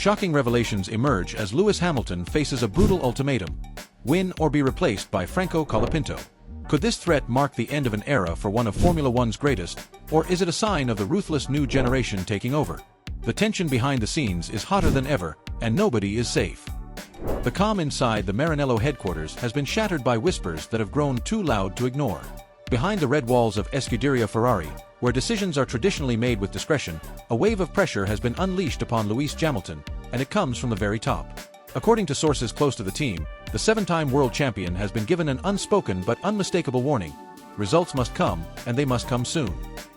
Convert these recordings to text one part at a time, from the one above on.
shocking revelations emerge as Lewis Hamilton faces a brutal ultimatum: win or be replaced by Franco Colapinto. Could this threat mark the end of an era for one of Formula One's greatest, or is it a sign of the ruthless new generation taking over? The tension behind the scenes is hotter than ever, and nobody is safe. The calm inside the Maranello headquarters has been shattered by whispers that have grown too loud to ignore. Behind the red walls of Scuderia Ferrari, where decisions are traditionally made with discretion, a wave of pressure has been unleashed upon Lewis Hamilton, and it comes from the very top. According to sources close to the team, the seven-time world champion has been given an unspoken but unmistakable warning: results must come, and they must come soon.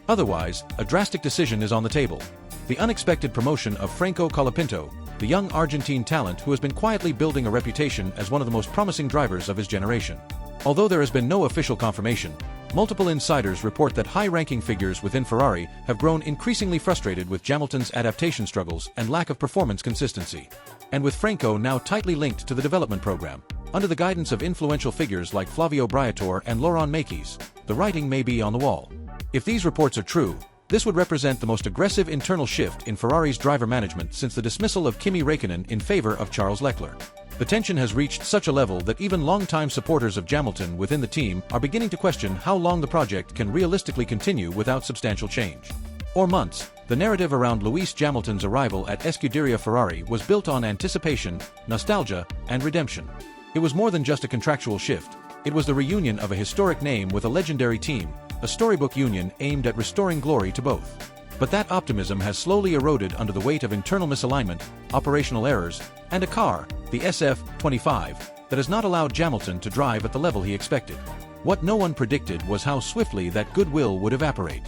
Otherwise, a drastic decision is on the table. The unexpected promotion of Franco Colapinto, the young Argentine talent who has been quietly building a reputation as one of the most promising drivers of his generation. Although there has been no official confirmation, multiple insiders report that high-ranking figures within Ferrari have grown increasingly frustrated with Hamilton's adaptation struggles and lack of performance consistency. And with Franco now tightly linked to the development program, under the guidance of influential figures like Flavio Briatore and Laurent Mekies, the writing may be on the wall. If these reports are true, this would represent the most aggressive internal shift in Ferrari's driver management since the dismissal of Kimi Räikkönen in favor of Charles Leclerc. The tension has reached such a level that even longtime supporters of Hamilton within the team are beginning to question how long the project can realistically continue without substantial change. For months, the narrative around Lewis Hamilton's arrival at Scuderia Ferrari was built on anticipation, nostalgia, and redemption. It was more than just a contractual shift. It was the reunion of a historic name with a legendary team, a storybook union aimed at restoring glory to both. But that optimism has slowly eroded under the weight of internal misalignment, operational errors, and a car, the SF-25, that has not allowed Hamilton to drive at the level he expected. What no one predicted was how swiftly that goodwill would evaporate.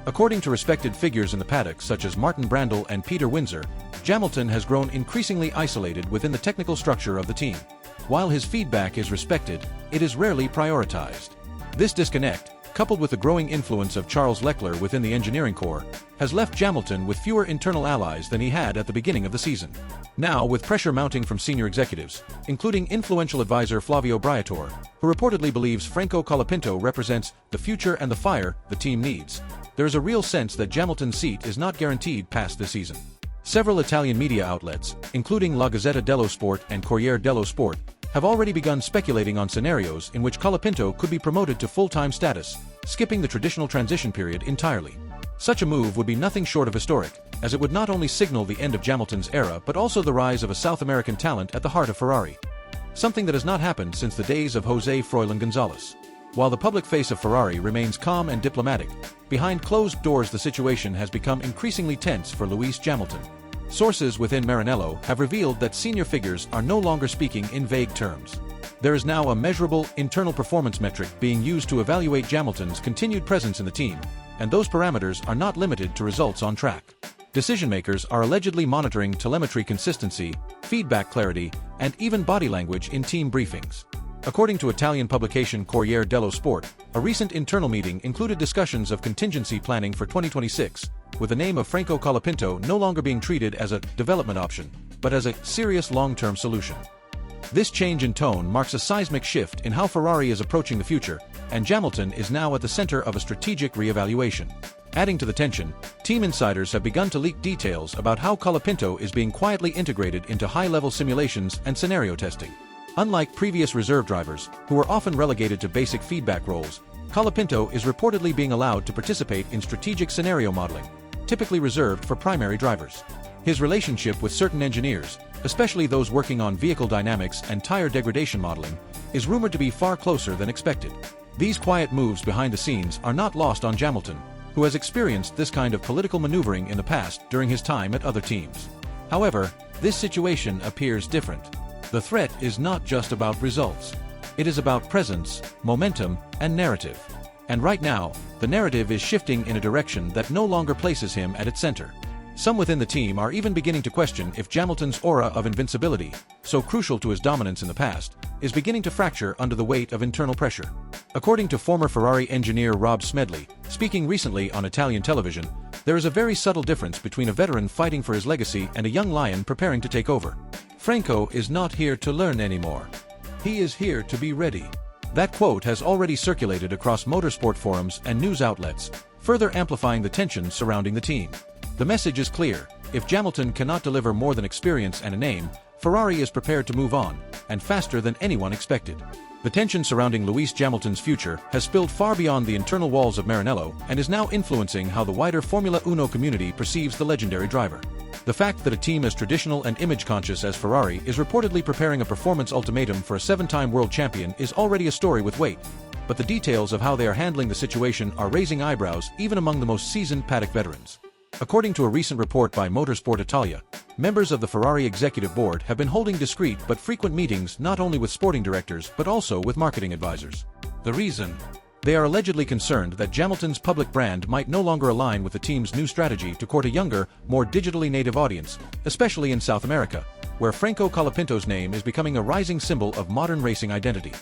According to respected figures in the paddock such as Martin Brundle and Peter Windsor, Hamilton has grown increasingly isolated within the technical structure of the team. While his feedback is respected, it is rarely prioritized. This disconnect, coupled with the growing influence of Charles Leclerc within the engineering corps, has left Hamilton with fewer internal allies than he had at the beginning of the season. Now, with pressure mounting from senior executives, including influential advisor Flavio Briatore, who reportedly believes Franco Colapinto represents the future and the fire the team needs, there is a real sense that Hamilton's seat is not guaranteed past this season. Several Italian media outlets, including La Gazzetta dello Sport and Corriere dello Sport, have already begun speculating on scenarios in which Colapinto could be promoted to full-time status, skipping the traditional transition period entirely. Such a move would be nothing short of historic, as it would not only signal the end of Hamilton's era but also the rise of a South American talent at the heart of Ferrari. Something that has not happened since the days of José Froilán González. While the public face of Ferrari remains calm and diplomatic, behind closed doors the situation has become increasingly tense for Lewis Hamilton. Sources within Maranello have revealed that senior figures are no longer speaking in vague terms. There is now a measurable, internal performance metric being used to evaluate Hamilton's continued presence in the team, and those parameters are not limited to results on track. Decision-makers are allegedly monitoring telemetry consistency, feedback clarity, and even body language in team briefings. According to Italian publication Corriere dello Sport, a recent internal meeting included discussions of contingency planning for 2026, with the name of Franco Colapinto no longer being treated as a development option, but as a serious long-term solution. This change in tone marks a seismic shift in how Ferrari is approaching the future, and Hamilton is now at the center of a strategic re-evaluation. Adding to the tension, team insiders have begun to leak details about how Colapinto is being quietly integrated into high-level simulations and scenario testing. Unlike previous reserve drivers, who were often relegated to basic feedback roles, Colapinto is reportedly being allowed to participate in strategic scenario modeling, typically reserved for primary drivers. His relationship with certain engineers, especially those working on vehicle dynamics and tire degradation modeling, is rumored to be far closer than expected. These quiet moves behind the scenes are not lost on Hamilton, who has experienced this kind of political maneuvering in the past during his time at other teams. However, this situation appears different. The threat is not just about results. It is about presence, momentum, and narrative. And right now, the narrative is shifting in a direction that no longer places him at its center. Some within the team are even beginning to question if Hamilton's aura of invincibility, so crucial to his dominance in the past, is beginning to fracture under the weight of internal pressure. According to former Ferrari engineer Rob Smedley, speaking recently on Italian television, there is a very subtle difference between a veteran fighting for his legacy and a young lion preparing to take over. Franco is not here to learn anymore. He is here to be ready. That quote has already circulated across motorsport forums and news outlets, further amplifying the tension surrounding the team. The message is clear: If Hamilton cannot deliver more than experience and a name, Ferrari is prepared to move on, and faster than anyone expected. The tension surrounding Lewis Hamilton's future has spilled far beyond the internal walls of Maranello and is now influencing how the wider Formula Uno community perceives the legendary driver. The fact that a team as traditional and image-conscious as Ferrari is reportedly preparing a performance ultimatum for a 7-time world champion is already a story with weight, but the details of how they are handling the situation are raising eyebrows even among the most seasoned paddock veterans. According to a recent report by Motorsport Italia, members of the Ferrari executive board have been holding discreet but frequent meetings not only with sporting directors but also with marketing advisors. The reason? They are allegedly concerned that Hamilton's public brand might no longer align with the team's new strategy to court a younger, more digitally native audience, especially in South America, where Franco Colapinto's name is becoming a rising symbol of modern racing identity.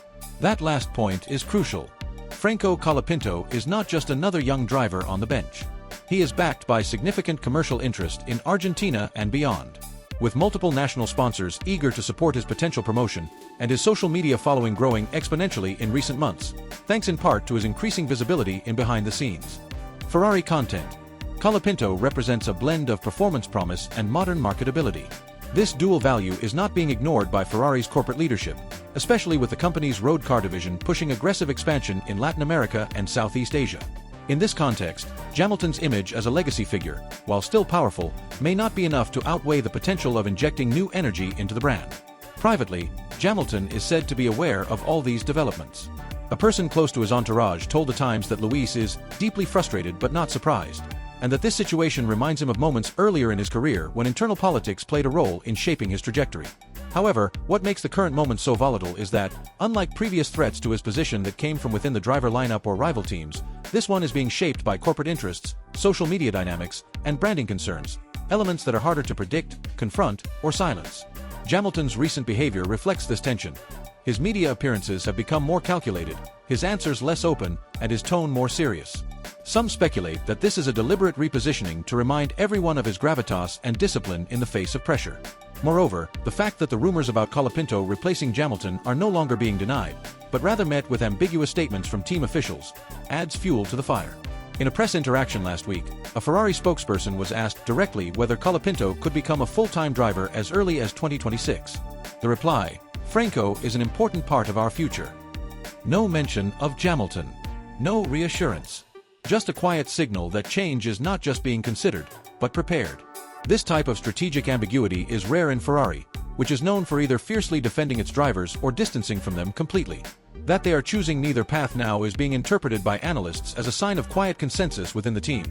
That last point is crucial. Franco Colapinto is not just another young driver on the bench. He is backed by significant commercial interest in Argentina and beyond, with multiple national sponsors eager to support his potential promotion, and his social media following growing exponentially in recent months, thanks in part to his increasing visibility in behind the scenes. Ferrari content. Colapinto represents a blend of performance promise and modern marketability. This dual value is not being ignored by Ferrari's corporate leadership, especially with the company's road car division pushing aggressive expansion in Latin America and Southeast Asia. In this context, Hamilton's image as a legacy figure, while still powerful, may not be enough to outweigh the potential of injecting new energy into the brand. Privately, Hamilton is said to be aware of all these developments. A person close to his entourage told The Times that Lewis is deeply frustrated but not surprised, and that this situation reminds him of moments earlier in his career when internal politics played a role in shaping his trajectory. However, what makes the current moment so volatile is that, unlike previous threats to his position that came from within the driver lineup or rival teams, this one is being shaped by corporate interests, social media dynamics, and branding concerns, elements that are harder to predict, confront, or silence. Hamilton's recent behavior reflects this tension. His media appearances have become more calculated, his answers less open, and his tone more serious. Some speculate that this is a deliberate repositioning to remind everyone of his gravitas and discipline in the face of pressure. Moreover, the fact that the rumors about Colapinto replacing Hamilton are no longer being denied, but rather met with ambiguous statements from team officials, adds fuel to the fire. In a press interaction last week, a Ferrari spokesperson was asked directly whether Colapinto could become a full-time driver as early as 2026. The reply: "Franco is an important part of our future." No mention of Hamilton. No reassurance. Just a quiet signal that change is not just being considered, but prepared. This type of strategic ambiguity is rare in Ferrari, which is known for either fiercely defending its drivers or distancing from them completely. That they are choosing neither path now is being interpreted by analysts as a sign of quiet consensus within the team.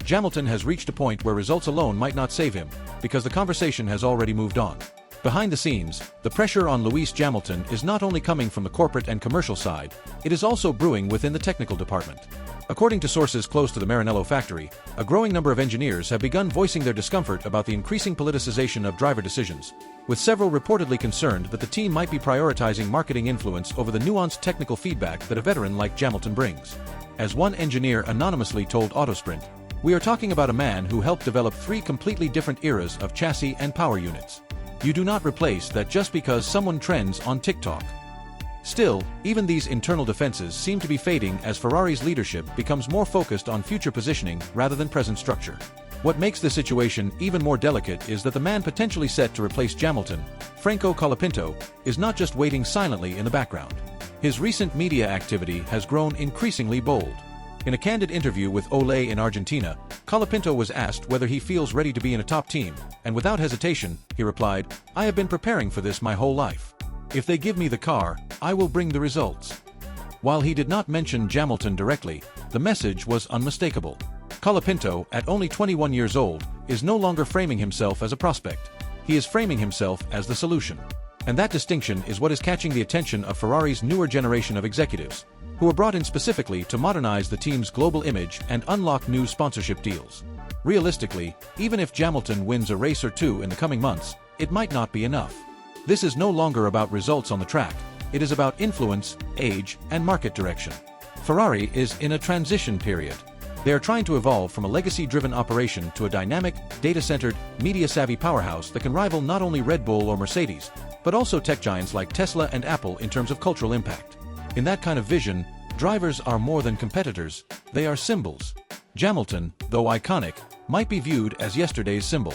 Hamilton has reached a point where results alone might not save him, because the conversation has already moved on. Behind the scenes, the pressure on Lewis Hamilton is not only coming from the corporate and commercial side, it is also brewing within the technical department. According to sources close to the Maranello factory, a growing number of engineers have begun voicing their discomfort about the increasing politicization of driver decisions, with several reportedly concerned that the team might be prioritizing marketing influence over the nuanced technical feedback that a veteran like Hamilton brings. As one engineer anonymously told Autosprint, "We are talking about a man who helped develop 3 completely different eras of chassis and power units. You do not replace that just because someone trends on TikTok." Still, even these internal defenses seem to be fading as Ferrari's leadership becomes more focused on future positioning rather than present structure. What makes the situation even more delicate is that the man potentially set to replace Hamilton, Franco Colapinto, is not just waiting silently in the background. His recent media activity has grown increasingly bold. In a candid interview with Olé in Argentina, Colapinto was asked whether he feels ready to be in a top team, and without hesitation, he replied, "I have been preparing for this my whole life. If they give me the car, I will bring the results." While he did not mention Hamilton directly, the message was unmistakable. Colapinto, at only 21 years old, is no longer framing himself as a prospect. He is framing himself as the solution. And that distinction is what is catching the attention of Ferrari's newer generation of executives, who were brought in specifically to modernize the team's global image and unlock new sponsorship deals. Realistically, even if Hamilton wins a race or two in the coming months, it might not be enough. This is no longer about results on the track, it is about influence, age, and market direction. Ferrari is in a transition period. They are trying to evolve from a legacy-driven operation to a dynamic, data-centered, media-savvy powerhouse that can rival not only Red Bull or Mercedes, but also tech giants like Tesla and Apple in terms of cultural impact. In that kind of vision, drivers are more than competitors, they are symbols. Hamilton, though iconic, might be viewed as yesterday's symbol.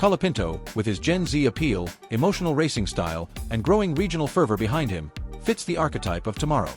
Colapinto, with his Gen Z appeal, emotional racing style, and growing regional fervor behind him, fits the archetype of tomorrow.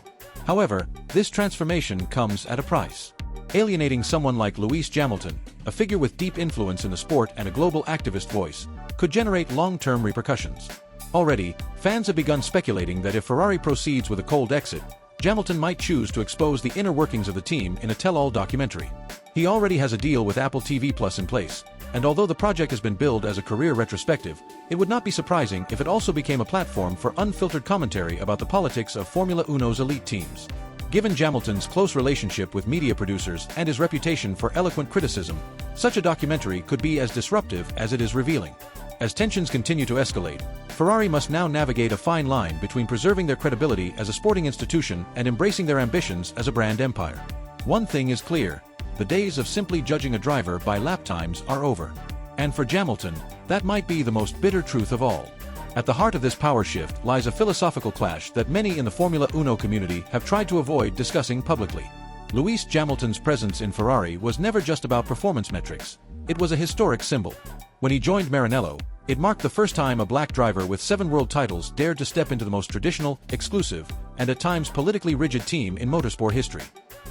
However, this transformation comes at a price. Alienating someone like Lewis Hamilton, a figure with deep influence in the sport and a global activist voice, could generate long-term repercussions. Already, fans have begun speculating that if Ferrari proceeds with a cold exit, Hamilton might choose to expose the inner workings of the team in a tell-all documentary. He already has a deal with Apple TV Plus in place, and although the project has been billed as a career retrospective, it would not be surprising if it also became a platform for unfiltered commentary about the politics of Formula Uno's elite teams. Given Hamilton's close relationship with media producers and his reputation for eloquent criticism, such a documentary could be as disruptive as it is revealing. As tensions continue to escalate, Ferrari must now navigate a fine line between preserving their credibility as a sporting institution and embracing their ambitions as a brand empire. One thing is clear: the days of simply judging a driver by lap times are over. And for Hamilton, that might be the most bitter truth of all. At the heart of this power shift lies a philosophical clash that many in the Formula Uno community have tried to avoid discussing publicly. Lewis Hamilton's presence in Ferrari was never just about performance metrics. It was a historic symbol. When he joined Maranello, it marked the first time a black driver with 7 world titles dared to step into the most traditional, exclusive, and at times politically rigid team in motorsport history.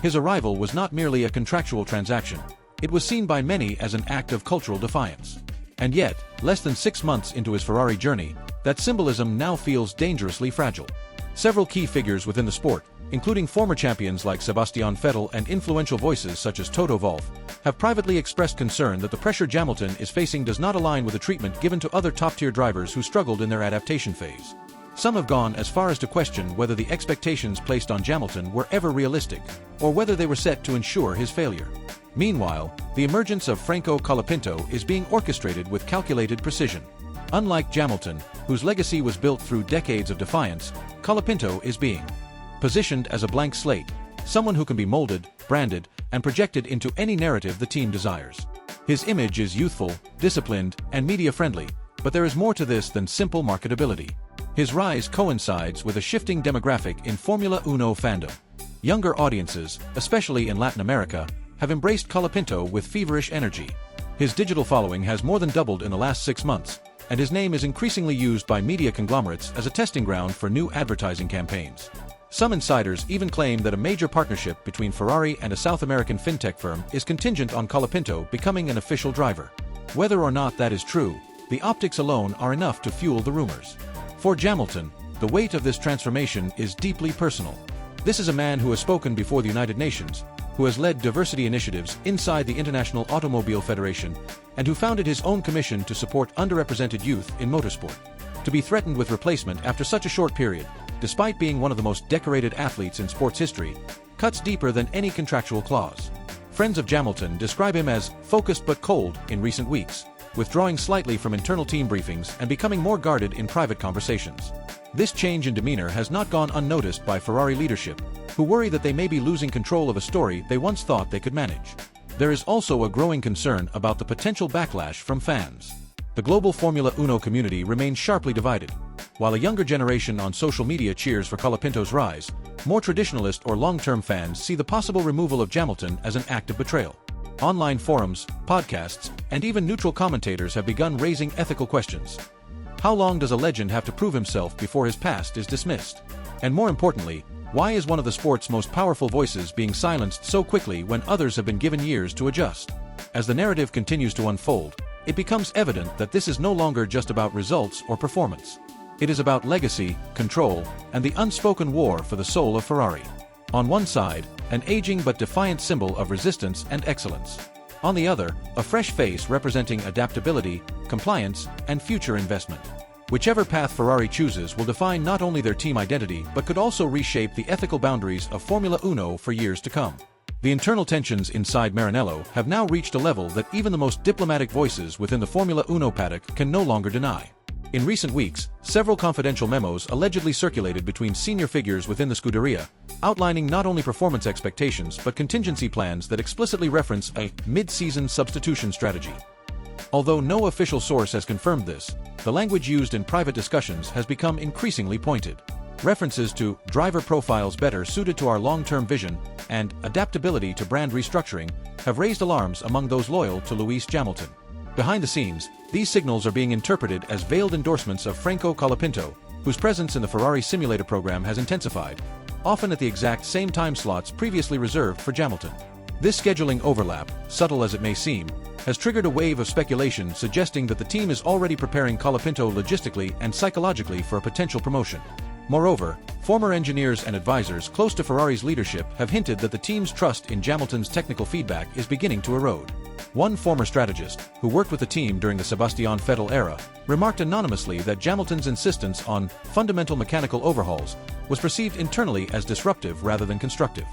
His arrival was not merely a contractual transaction. It was seen by many as an act of cultural defiance. And yet, less than 6 months into his Ferrari journey, that symbolism now feels dangerously fragile. Several key figures within the sport, including former champions like Sebastian Vettel and influential voices such as Toto Wolff, have privately expressed concern that the pressure Hamilton is facing does not align with the treatment given to other top-tier drivers who struggled in their adaptation phase. Some have gone as far as to question whether the expectations placed on Hamilton were ever realistic, or whether they were set to ensure his failure. Meanwhile, the emergence of Franco Colapinto is being orchestrated with calculated precision. Unlike Hamilton, whose legacy was built through decades of defiance, Colapinto is being positioned as a blank slate, someone who can be molded, branded, and projected into any narrative the team desires. His image is youthful, disciplined, and media-friendly, but there is more to this than simple marketability. His rise coincides with a shifting demographic in Formula Uno fandom. Younger audiences, especially in Latin America, have embraced Colapinto with feverish energy. His digital following has more than doubled in the last 6 months, and his name is increasingly used by media conglomerates as a testing ground for new advertising campaigns. Some insiders even claim that a major partnership between Ferrari and a South American fintech firm is contingent on Colapinto becoming an official driver. Whether or not that is true, the optics alone are enough to fuel the rumors. For Hamilton, the weight of this transformation is deeply personal. This is a man who has spoken before the United Nations, who has led diversity initiatives inside the International Automobile Federation, and who founded his own commission to support underrepresented youth in motorsport. To be threatened with replacement after such a short period, despite being one of the most decorated athletes in sports history, cuts deeper than any contractual clause. Friends of Hamilton describe him as focused but cold in recent weeks, withdrawing slightly from internal team briefings and becoming more guarded in private conversations. This change in demeanor has not gone unnoticed by Ferrari leadership, who worry that they may be losing control of a story they once thought they could manage. There is also a growing concern about the potential backlash from fans. The global Formula Uno community remains sharply divided. While a younger generation on social media cheers for Colapinto's rise, more traditionalist or long-term fans see the possible removal of Hamilton as an act of betrayal. Online forums, podcasts, and even neutral commentators have begun raising ethical questions. How long does a legend have to prove himself before his past is dismissed? And more importantly, why is one of the sport's most powerful voices being silenced so quickly when others have been given years to adjust? As the narrative continues to unfold, it becomes evident that this is no longer just about results or performance. It is about legacy, control, and the unspoken war for the soul of Ferrari. On one side, an aging but defiant symbol of resistance and excellence. On the other, a fresh face representing adaptability, compliance, and future investment. Whichever path Ferrari chooses will define not only their team identity but could also reshape the ethical boundaries of Formula Uno for years to come. The internal tensions inside Maranello have now reached a level that even the most diplomatic voices within the Formula Uno paddock can no longer deny. In recent weeks, several confidential memos allegedly circulated between senior figures within the Scuderia, outlining not only performance expectations but contingency plans that explicitly reference a mid-season substitution strategy. Although no official source has confirmed this, the language used in private discussions has become increasingly pointed. References to driver profiles better suited to our long-term vision and adaptability to brand restructuring have raised alarms among those loyal to Lewis Hamilton. Behind the scenes, these signals are being interpreted as veiled endorsements of Franco Colapinto, whose presence in the Ferrari simulator program has intensified, often at the exact same time slots previously reserved for Hamilton. This scheduling overlap, subtle as it may seem, has triggered a wave of speculation suggesting that the team is already preparing Colapinto logistically and psychologically for a potential promotion. Moreover, former engineers and advisors close to Ferrari's leadership have hinted that the team's trust in Hamilton's technical feedback is beginning to erode. One former strategist, who worked with the team during the Sebastian Vettel era, remarked anonymously that Hamilton's insistence on fundamental mechanical overhauls was perceived internally as disruptive rather than constructive.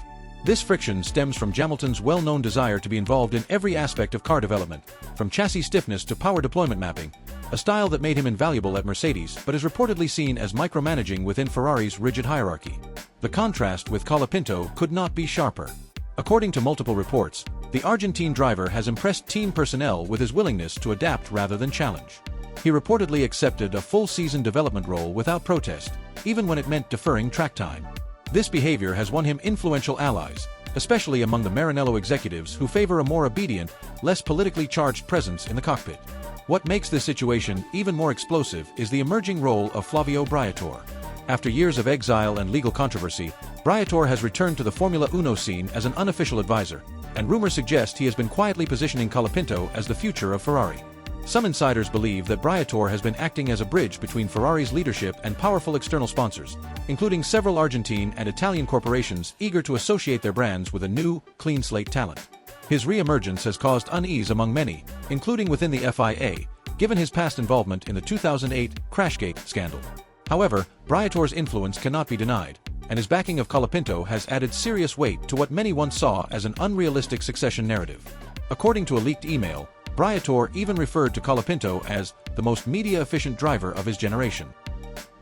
This friction stems from Hamilton's well-known desire to be involved in every aspect of car development, from chassis stiffness to power deployment mapping, a style that made him invaluable at Mercedes but is reportedly seen as micromanaging within Ferrari's rigid hierarchy. The contrast with Colapinto could not be sharper. According to multiple reports, the Argentine driver has impressed team personnel with his willingness to adapt rather than challenge. He reportedly accepted a full-season development role without protest, even when it meant deferring track time. This behavior has won him influential allies, especially among the Maranello executives who favor a more obedient, less politically charged presence in the cockpit. What makes this situation even more explosive is the emerging role of Flavio Briatore. After years of exile and legal controversy, Briatore has returned to the Formula Uno scene as an unofficial advisor, and rumors suggest he has been quietly positioning Colapinto as the future of Ferrari. Some insiders believe that Briatore has been acting as a bridge between Ferrari's leadership and powerful external sponsors, including several Argentine and Italian corporations eager to associate their brands with a new, clean-slate talent. His re-emergence has caused unease among many, including within the FIA, given his past involvement in the 2008 Crashgate scandal. However, Briatore's influence cannot be denied, and his backing of Colapinto has added serious weight to what many once saw as an unrealistic succession narrative. According to a leaked email, Briatore even referred to Colapinto as the most media-efficient driver of his generation.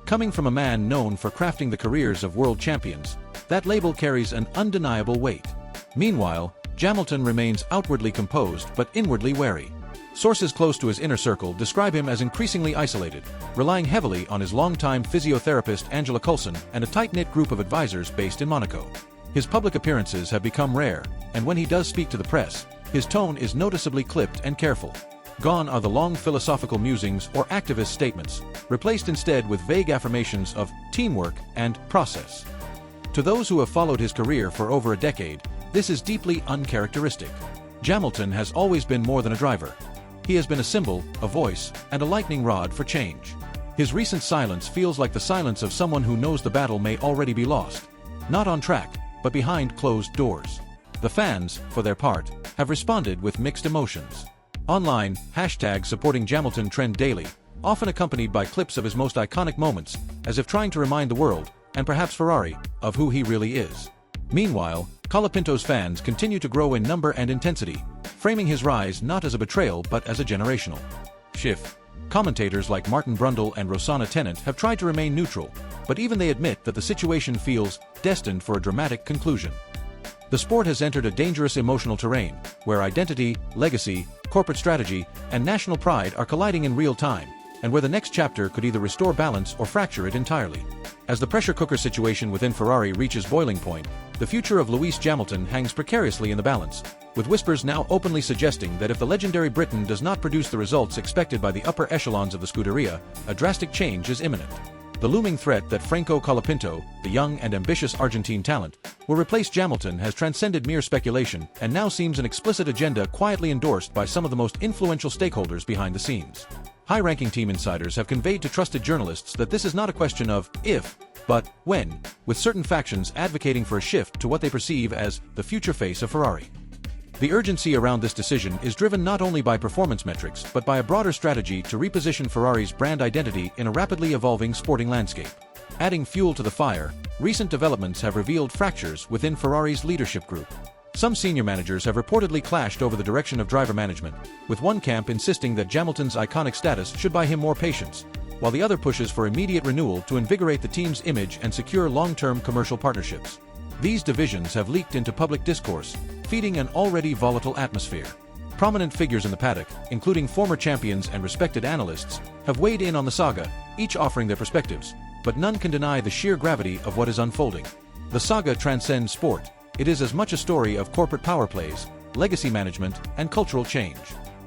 Coming from a man known for crafting the careers of world champions, that label carries an undeniable weight. Meanwhile, Hamilton remains outwardly composed but inwardly wary. Sources close to his inner circle describe him as increasingly isolated, relying heavily on his longtime physiotherapist Angela Coulson and a tight-knit group of advisors based in Monaco. His public appearances have become rare, and when he does speak to the press, his tone is noticeably clipped and careful. Gone are the long philosophical musings or activist statements, replaced instead with vague affirmations of teamwork and process. To those who have followed his career for over a decade, this is deeply uncharacteristic. Hamilton has always been more than a driver. He has been a symbol, a voice, and a lightning rod for change. His recent silence feels like the silence of someone who knows the battle may already be lost. Not on track, but behind closed doors. The fans, for their part, have responded with mixed emotions. Online, hashtags supporting Hamilton trend daily, often accompanied by clips of his most iconic moments, as if trying to remind the world, and perhaps Ferrari, of who he really is. Meanwhile, Colapinto's fans continue to grow in number and intensity, framing his rise not as a betrayal but as a generational shift. Commentators like Martin Brundle and Rosanna Tennant have tried to remain neutral, but even they admit that the situation feels destined for a dramatic conclusion. The sport has entered a dangerous emotional terrain, where identity, legacy, corporate strategy, and national pride are colliding in real time, and where the next chapter could either restore balance or fracture it entirely. As the pressure cooker situation within Ferrari reaches boiling point, the future of Lewis Hamilton hangs precariously in the balance, with whispers now openly suggesting that if the legendary Briton does not produce the results expected by the upper echelons of the Scuderia, a drastic change is imminent. The looming threat that Franco Colapinto, the young and ambitious Argentine talent, will replace Hamilton has transcended mere speculation and now seems an explicit agenda quietly endorsed by some of the most influential stakeholders behind the scenes. High-ranking team insiders have conveyed to trusted journalists that this is not a question of if, but when, with certain factions advocating for a shift to what they perceive as the future face of Ferrari. The urgency around this decision is driven not only by performance metrics but by a broader strategy to reposition Ferrari's brand identity in a rapidly evolving sporting landscape. Adding fuel to the fire, recent developments have revealed fractures within Ferrari's leadership group. Some senior managers have reportedly clashed over the direction of driver management, with one camp insisting that Hamilton's iconic status should buy him more patience, while the other pushes for immediate renewal to invigorate the team's image and secure long-term commercial partnerships. These divisions have leaked into public discourse, feeding an already volatile atmosphere. Prominent figures in the paddock, including former champions and respected analysts, have weighed in on the saga, each offering their perspectives, but none can deny the sheer gravity of what is unfolding. The saga transcends sport. It is as much a story of corporate power plays, legacy management, and cultural change.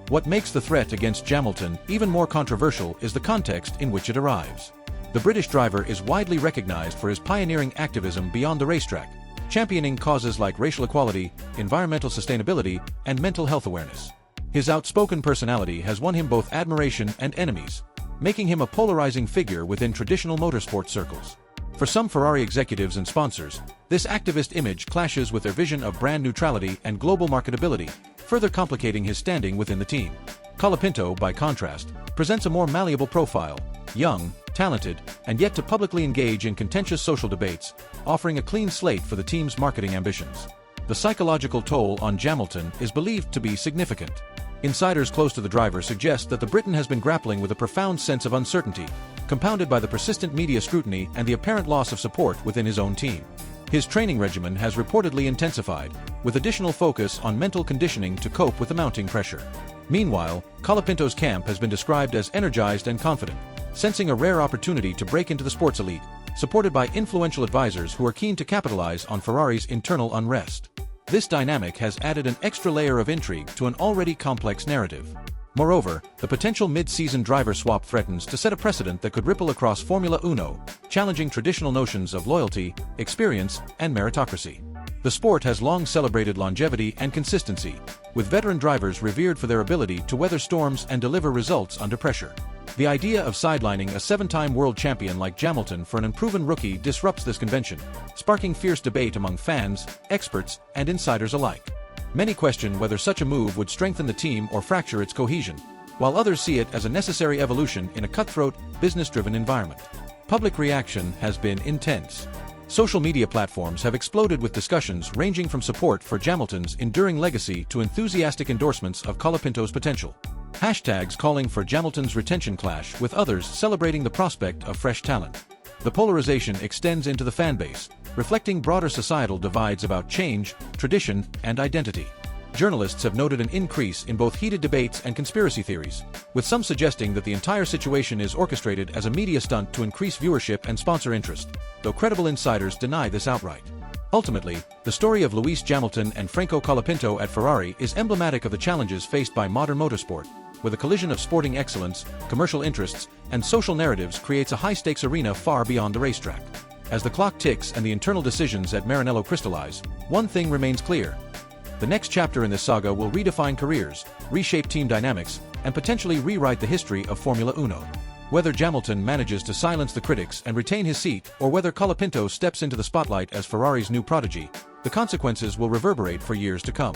What makes the threat against Hamilton even more controversial is the context in which it arrives. The British driver is widely recognized for his pioneering activism beyond the racetrack, championing causes like racial equality, environmental sustainability, and mental health awareness. His outspoken personality has won him both admiration and enemies, making him a polarizing figure within traditional motorsport circles. For some Ferrari executives and sponsors, this activist image clashes with their vision of brand neutrality and global marketability, further complicating his standing within the team. Colapinto, by contrast, presents a more malleable profile, young, talented, and yet to publicly engage in contentious social debates, offering a clean slate for the team's marketing ambitions. The psychological toll on Hamilton is believed to be significant. Insiders close to the driver suggest that the Briton has been grappling with a profound sense of uncertainty, compounded by the persistent media scrutiny and the apparent loss of support within his own team. His training regimen has reportedly intensified, with additional focus on mental conditioning to cope with the mounting pressure. Meanwhile, Colapinto's camp has been described as energized and confident, sensing a rare opportunity to break into the sports elite, supported by influential advisors who are keen to capitalize on Ferrari's internal unrest. This dynamic has added an extra layer of intrigue to an already complex narrative. Moreover, the potential mid-season driver swap threatens to set a precedent that could ripple across Formula Uno, challenging traditional notions of loyalty, experience, and meritocracy. The sport has long celebrated longevity and consistency, with veteran drivers revered for their ability to weather storms and deliver results under pressure. The idea of sidelining a 7-time world champion like Hamilton for an unproven rookie disrupts this convention, sparking fierce debate among fans, experts, and insiders alike. Many question whether such a move would strengthen the team or fracture its cohesion, while others see it as a necessary evolution in a cutthroat, business-driven environment. Public reaction has been intense. Social media platforms have exploded with discussions ranging from support for Hamilton's enduring legacy to enthusiastic endorsements of Colapinto's potential. Hashtags calling for Hamilton's retention clash with others celebrating the prospect of fresh talent. The polarization extends into the fanbase, reflecting broader societal divides about change, tradition, and identity. Journalists have noted an increase in both heated debates and conspiracy theories, with some suggesting that the entire situation is orchestrated as a media stunt to increase viewership and sponsor interest, though credible insiders deny this outright. Ultimately, the story of Lewis Hamilton and Franco Colapinto at Ferrari is emblematic of the challenges faced by modern motorsport, where the collision of sporting excellence, commercial interests, and social narratives creates a high-stakes arena far beyond the racetrack. As the clock ticks and the internal decisions at Maranello crystallize, one thing remains clear. The next chapter in this saga will redefine careers, reshape team dynamics, and potentially rewrite the history of Formula Uno. Whether Hamilton manages to silence the critics and retain his seat, or whether Colapinto steps into the spotlight as Ferrari's new prodigy, the consequences will reverberate for years to come.